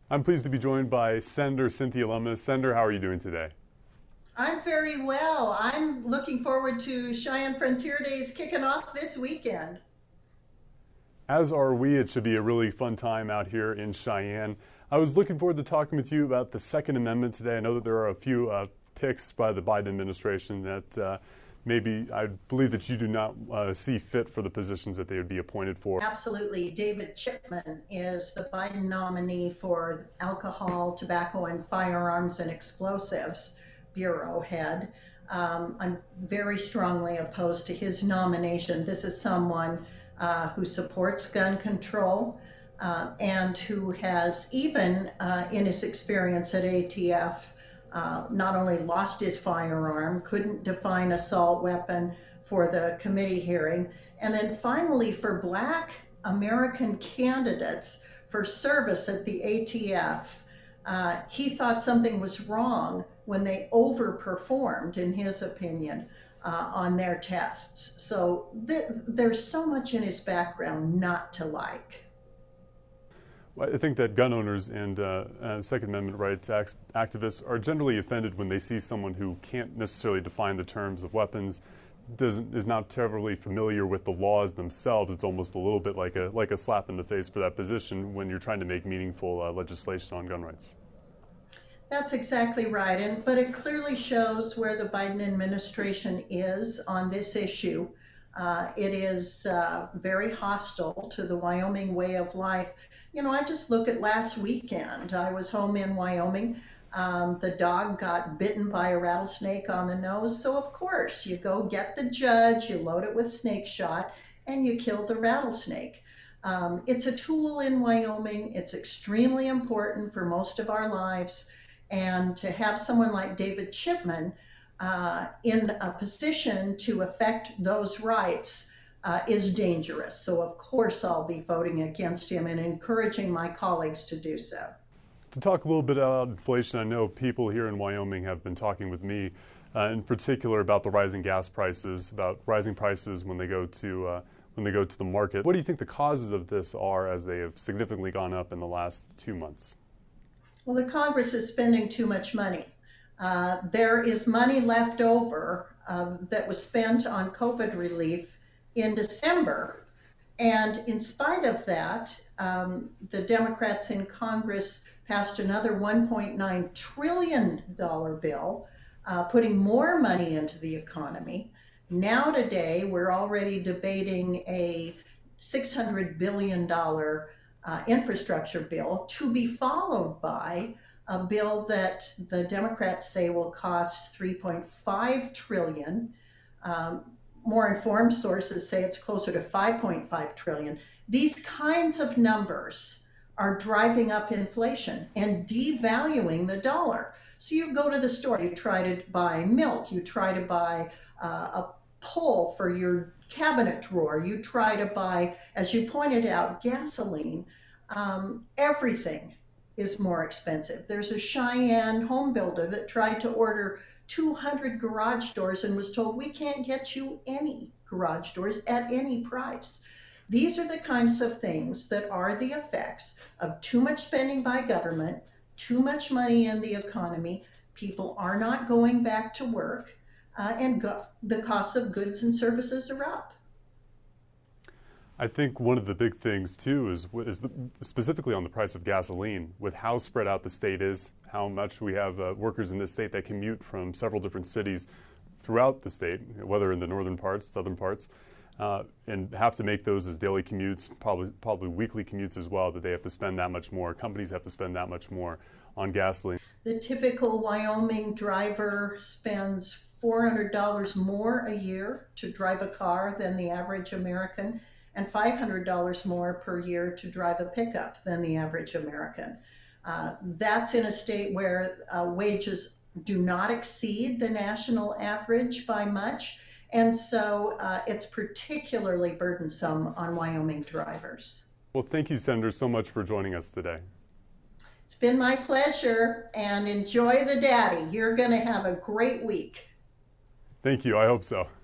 I'm pleased to be joined by Senator Cynthia Lummis. Senator, how are you doing today? I'm very well. I'm looking forward to Cheyenne Frontier Days kicking off this weekend. As are we. It should be a really fun time out here in Cheyenne. I was looking forward to talking with you about the Second Amendment today. I know that there are a few picks by the Biden administration that maybe I believe that you do not see fit for the positions that they would be appointed for. Absolutely. David Chipman is the Biden nominee for Alcohol, Tobacco, and Firearms and Explosives Bureau head. I'm very strongly opposed to his nomination. This is someone who supports gun control and who has, even in his experience at ATF, not only lost his firearm, couldn't define assault weapon for the committee hearing, and then finally for Black American candidates for service at the ATF, he thought something was wrong when they overperformed, in his opinion, on their tests. So there's so much in his background not to like. Well, I think that gun owners and Second Amendment rights activists are generally offended when they see someone who can't necessarily define the terms of weapons, is not terribly familiar with the laws themselves. It's almost a little bit like a slap in the face for that position when you're trying to make meaningful legislation on gun rights. That's exactly right. But it clearly shows where the Biden administration is on this issue. It is very hostile to the Wyoming way of life. You know, I just look at last weekend. I was home in Wyoming. The dog got bitten by a rattlesnake on the nose. So, of course, you go get the judge, you load it with snake shot, and you kill the rattlesnake. It's a tool in Wyoming. It's extremely important for most of our lives. And to have someone like David Chipman in a position to affect those rights is dangerous. So, of course, I'll be voting against him and encouraging my colleagues to do so. To talk a little bit about inflation, I know people here in Wyoming have been talking with me, in particular about the rising gas prices, about rising prices when they go to the market. What do you think the causes of this are, as they have significantly gone up in the last 2 months? Well, the Congress is spending too much money. There is money left over that was spent on COVID relief in December. And in spite of that, the Democrats in Congress passed another $1.9 trillion bill, putting more money into the economy. Now today, we're already debating a $600 billion infrastructure bill, to be followed by a bill that the Democrats say will cost 3.5 trillion. More informed sources say it's closer to 5.5 trillion. These kinds of numbers are driving up inflation and devaluing the dollar. So you go to the store, you try to buy milk, you try to buy a pull for your cabinet drawer, you try to buy, as you pointed out, gasoline. Everything is more expensive. There's a Cheyenne home builder that tried to order 200 garage doors and was told, we can't get you any garage doors at any price. These are the kinds of things that are the effects of too much spending by government, too much money in the economy. People are not going back to work, and the cost of goods and services are up. I think one of the big things too is specifically on the price of gasoline, with how spread out the state is, how much we have workers in this state that commute from several different cities throughout the state, whether in the northern parts, southern parts, and have to make those as daily commutes, probably weekly commutes as well, that they have to spend that much more. Companies have to spend that much more on gasoline. The typical Wyoming driver spends $400 more a year to drive a car than the average American, and $500 more per year to drive a pickup than the average American. That's in a state where wages do not exceed the national average by much, and so it's particularly burdensome on Wyoming drivers. Well, thank you, Senator, so much for joining us today. It's been my pleasure, and enjoy the daddy. You're going to have a great week. Thank you. I hope so.